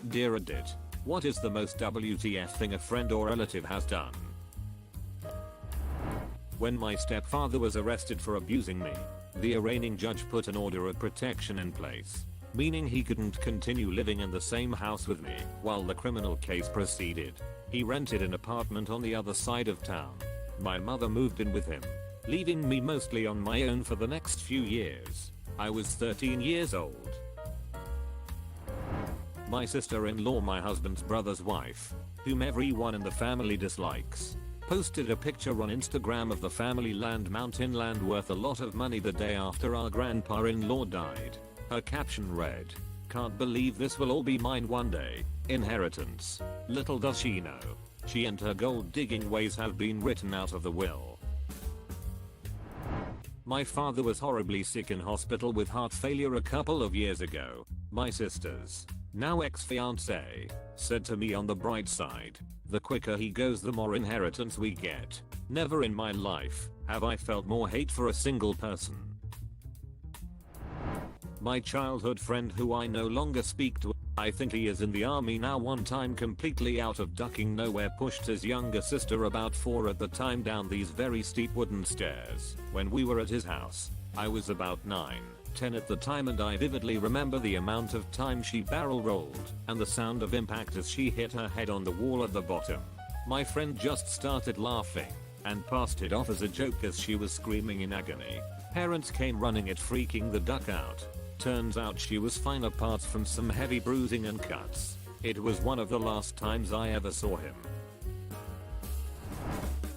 Dear Edit, what is the most WTF thing a friend or relative has done? When my stepfather was arrested for abusing me, the arraigning judge put an order of protection in place, meaning he couldn't continue living in the same house with me while the criminal case proceeded. He rented an apartment on the other side of town. My mother moved in with him, leaving me mostly on my own for the next few years. I was 13 years old. My sister-in-law, my husband's brother's wife, whom everyone in the family dislikes, posted a picture on Instagram of the family mountain land worth a lot of money the day after our grandpa-in-law died. Her caption read, "Can't believe this will all be mine one day. Inheritance." Little does she know, she and her gold digging ways have been written out of the will. My father was horribly sick in hospital with heart failure a couple of years ago. My sister's, now ex-fiance, said to me, on the bright side, the quicker he goes the more inheritance we get. Never in my life have I felt more hate for a single person. My childhood friend, who I no longer speak to, I think he is in the army now, one time completely out of ducking nowhere pushed his younger sister, about 4 at the time, down these very steep wooden stairs when we were at his house. I was about 9, 10 at the time, and I vividly remember the amount of time she barrel rolled and the sound of impact as she hit her head on the wall at the bottom. My friend just started laughing and passed it off as a joke as she was screaming in agony. Parents came running, it freaking the duck out. Turns out she was fine apart from some heavy bruising and cuts. It was one of the last times I ever saw him.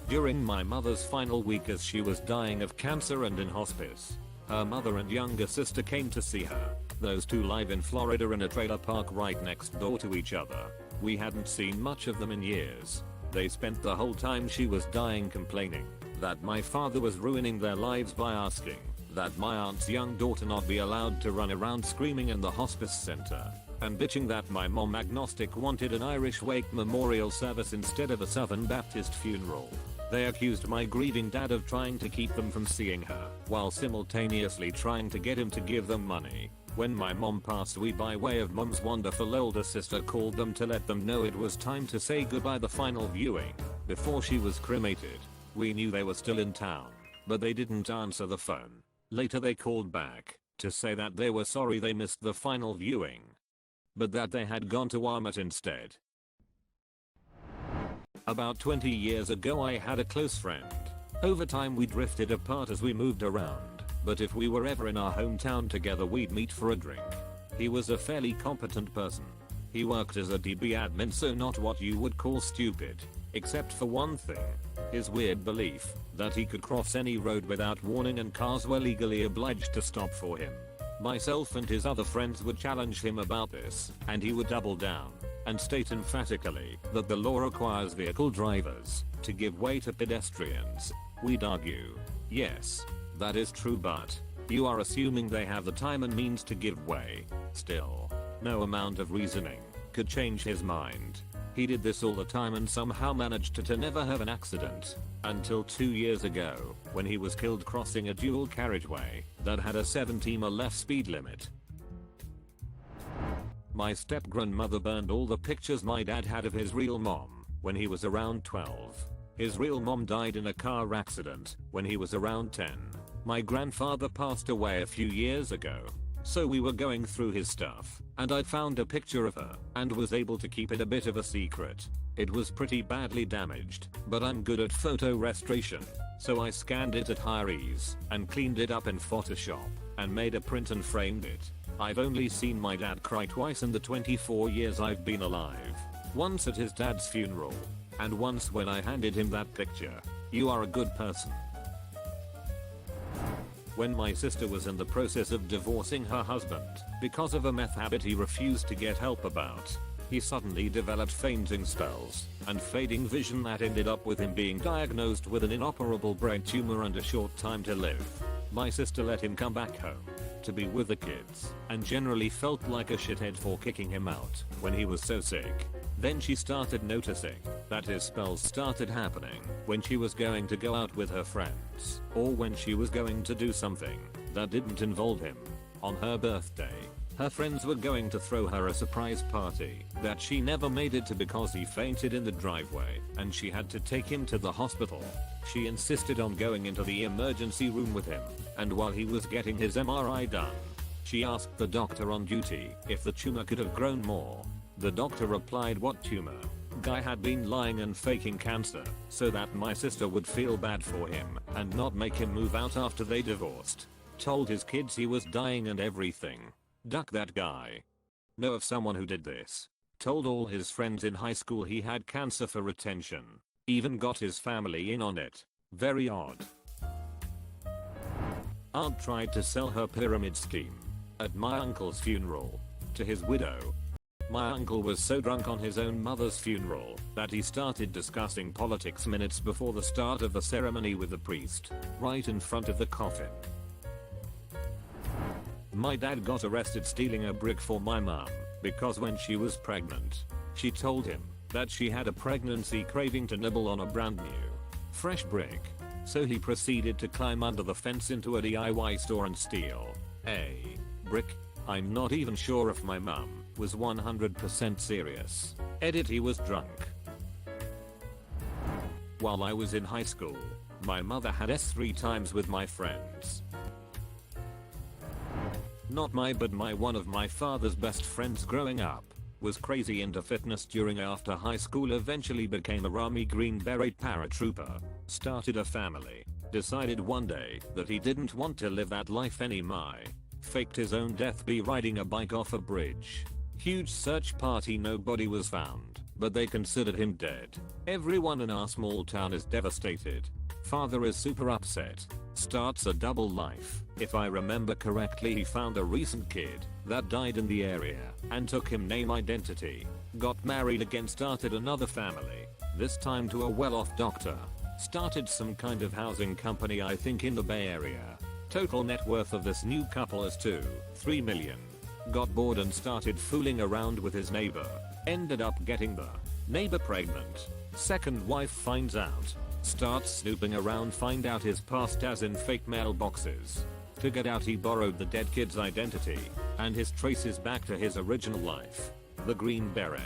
During my mother's final week as she was dying of cancer and in hospice, her mother and younger sister came to see her. Those two live in Florida in a trailer park right next door to each other. We hadn't seen much of them in years. They spent the whole time she was dying complaining that my father was ruining their lives by asking that my aunt's young daughter not be allowed to run around screaming in the hospice center, and bitching that my mom, agnostic, wanted an Irish wake memorial service instead of a Southern Baptist funeral. They accused my grieving dad of trying to keep them from seeing her, while simultaneously trying to get him to give them money. When my mom passed, we, by way of mom's wonderful older sister, called them to let them know it was time to say goodbye, the final viewing, before she was cremated. We knew they were still in town, but they didn't answer the phone. Later they called back to say that they were sorry they missed the final viewing, but that they had gone to Armut instead. About 20 years ago I had a close friend. Over time we drifted apart as we moved around, but if we were ever in our hometown together we'd meet for a drink. He was a fairly competent person. He worked as a DB admin, so not what you would call stupid, except for one thing: his weird belief that he could cross any road without warning and cars were legally obliged to stop for him. Myself and his other friends would challenge him about this, and he would double down and state emphatically that the law requires vehicle drivers to give way to pedestrians. We'd argue, yes, that is true, but you are assuming they have the time and means to give way. Still, no amount of reasoning could change his mind. He did this all the time and somehow managed to never have an accident, until 2 years ago, when he was killed crossing a dual carriageway that had a 70 or less speed limit. My step-grandmother burned all the pictures my dad had of his real mom when he was around 12. His real mom died in a car accident when he was around 10. My grandfather passed away a few years ago, so we were going through his stuff, and I found a picture of her and was able to keep it a bit of a secret. It was pretty badly damaged, but I'm good at photo restoration, so I scanned it at higher ease and cleaned it up in Photoshop and made a print and framed it. I've only seen my dad cry twice in the 24 years I've been alive. Once at his dad's funeral, and once when I handed him that picture. You are a good person. When my sister was in the process of divorcing her husband because of a meth habit he refused to get help about, he suddenly developed fainting spells and fading vision that ended up with him being diagnosed with an inoperable brain tumor and a short time to live. My sister let him come back home to be with the kids and generally felt like a shithead for kicking him out when he was so sick. Then she started noticing that his spells started happening when she was going to go out with her friends or when she was going to do something that didn't involve him. On her birthday, Her friends were going to throw her a surprise party that she never made it to because he fainted in the driveway and she had to take him to the hospital. She insisted on going into the emergency room with him, and while he was getting his MRI done, she asked the doctor on duty if the tumor could have grown more. The doctor replied, "What tumor?" Guy had been lying and faking cancer so that my sister would feel bad for him and not make him move out after they divorced. Told his kids he was dying and everything. Duck that guy. Know of someone who did this. Told all his friends in high school he had cancer for retention. Even got his family in on it. Very odd. Aunt tried to sell her pyramid scheme at my uncle's funeral to his widow. My uncle was so drunk on his own mother's funeral that he started discussing politics minutes before the start of the ceremony with the priest, right in front of the coffin. My dad got arrested stealing a brick for my mom because when she was pregnant, she told him that she had a pregnancy craving to nibble on a brand new, fresh brick. So he proceeded to climb under the fence into a DIY store and steal a brick. I'm not even sure if my mom was 100% serious. Edit, he was drunk. While I was in high school, my mother had sex 3 times with my friends. Not one of my father's best friends growing up was crazy into fitness during after high school, eventually became a Army Green Beret paratrooper, started a family, decided one day that he didn't want to live that life anymore, faked his own death by riding a bike off a bridge. Huge search party, nobody was found, but they considered him dead. Everyone in our small town is devastated. Father is super upset. Starts a double life. If I remember correctly, he found a recent kid that died in the area and took him name identity. Got married again, started another family, this time to a well-off doctor. Started some kind of housing company, I think in the Bay Area. Total net worth of this new couple is 2-3 million. Got bored and started fooling around with his neighbor. Ended up getting the neighbor pregnant. Second wife finds out. Starts snooping around, find out his past as in fake mailboxes. Figured out he borrowed the dead kid's identity and his traces back to his original life. The Green Beret.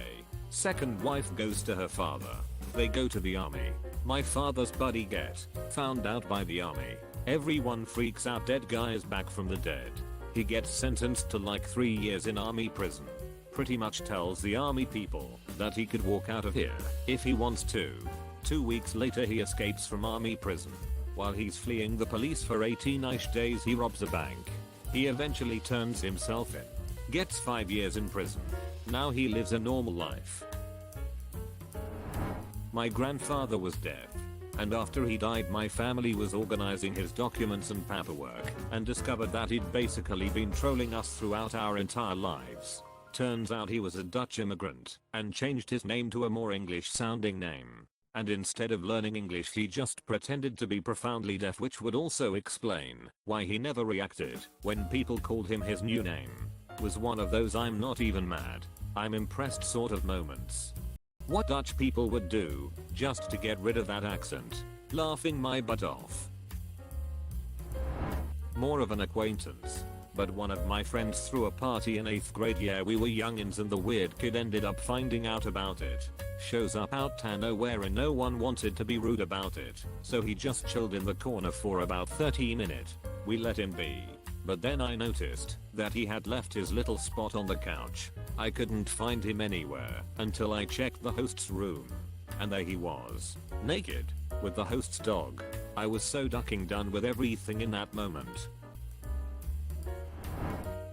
Second wife goes to her father. They go to the army. My father's buddy get found out by the army. Everyone freaks out, dead guy is back from the dead. He gets sentenced to like 3 years in army prison. Pretty much tells the army people that he could walk out of here if he wants to. 2 weeks later he escapes from army prison. While he's fleeing the police for 18-ish days, he robs a bank. He eventually turns himself in. Gets 5 years in prison. Now he lives a normal life. My grandfather was deaf, and after he died my family was organizing his documents and paperwork and discovered that he'd basically been trolling us throughout our entire lives. Turns out he was a Dutch immigrant and changed his name to a more English sounding name. And instead of learning English he just pretended to be profoundly deaf, which would also explain why he never reacted when people called him his new name. Was one of those I'm not even mad, I'm impressed sort of moments. What Dutch people would do just to get rid of that accent. Laughing my butt off. More of an acquaintance, but one of my friends threw a party in 8th grade. Yeah, we were youngins and the weird kid ended up finding out about it. Shows up out of nowhere and no one wanted to be rude about it, so he just chilled in the corner for about 30 minutes. We let him be. But then I noticed that he had left his little spot on the couch. I couldn't find him anywhere until I checked the host's room. And there he was, naked, with the host's dog. I was so ducking done with everything in that moment.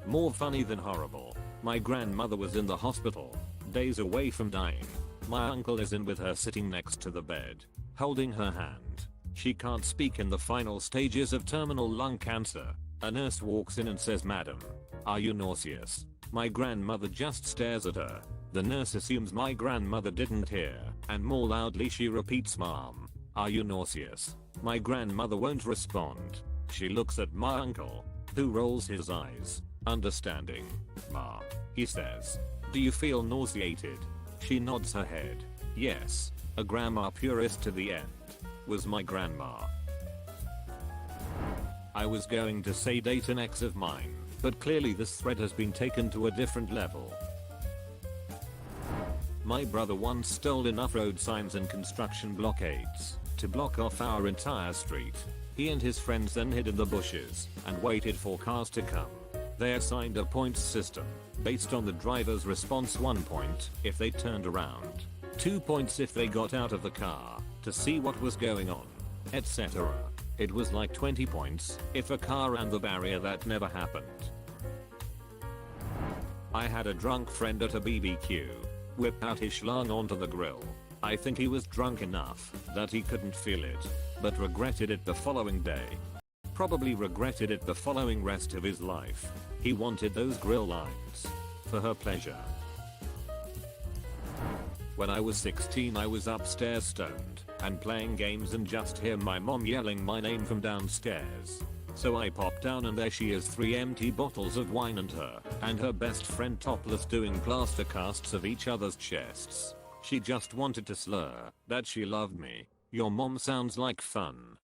More funny than horrible. My grandmother was in the hospital, days away from dying. My uncle is in with her sitting next to the bed, holding her hand. She can't speak, in the final stages of terminal lung cancer. A nurse walks in and says, "Madam, are you nauseous?" My grandmother just stares at her. The nurse assumes my grandmother didn't hear, and more loudly she repeats, "Mom, are you nauseous?" My grandmother won't respond. She looks at my uncle, who rolls his eyes, understanding. "Ma," he says, "do you feel nauseated?" She nods her head. Yes, a grandma purist to the end. Was my grandma. I was going to say date an ex of mine, but clearly this thread has been taken to a different level. My brother once stole enough road signs and construction blockades to block off our entire street. He and his friends then hid in the bushes and waited for cars to come. They assigned a points system based on the driver's response: 1 point if they turned around, 2 points if they got out of the car to see what was going on, etc. It was like 20 points if a car ran the barrier. That never happened. I had a drunk friend at a BBQ whip out his schlong onto the grill. I think he was drunk enough that he couldn't feel it, but regretted it the following day. Probably regretted it the following rest of his life. He wanted those grill lines for her pleasure. When I was 16, I was upstairs stoned and playing games and just hear my mom yelling my name from downstairs. So I popped down and there she is, 3 empty bottles of wine and her best friend topless doing plaster casts of each other's chests. She just wanted to slur that she loved me. Your mom sounds like fun.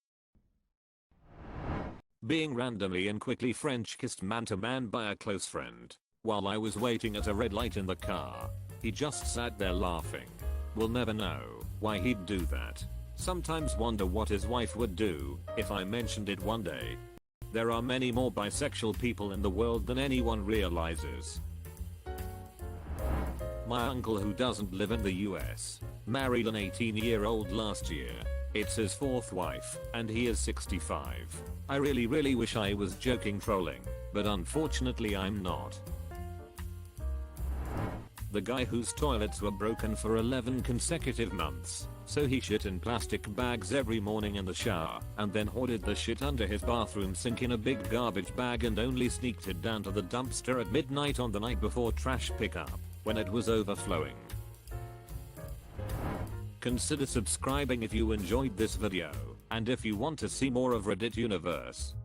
Being randomly and quickly French kissed man to man by a close friend while I was waiting at a red light in the car. He just sat there laughing. We'll never know why he'd do that. Sometimes wonder what his wife would do if I mentioned it one day. There are many more bisexual people in the world than anyone realizes. My uncle, who doesn't live in the US, married an 18-year-old last year. It's his 4th wife, and he is 65. I really wish I was joking, trolling, but unfortunately I'm not. The guy whose toilets were broken for 11 consecutive months, so he shit in plastic bags every morning in the shower, and then hoarded the shit under his bathroom sink in a big garbage bag and only sneaked it down to the dumpster at midnight on the night before trash pickup, when it was overflowing. Consider subscribing if you enjoyed this video, and if you want to see more of Reddit Universe.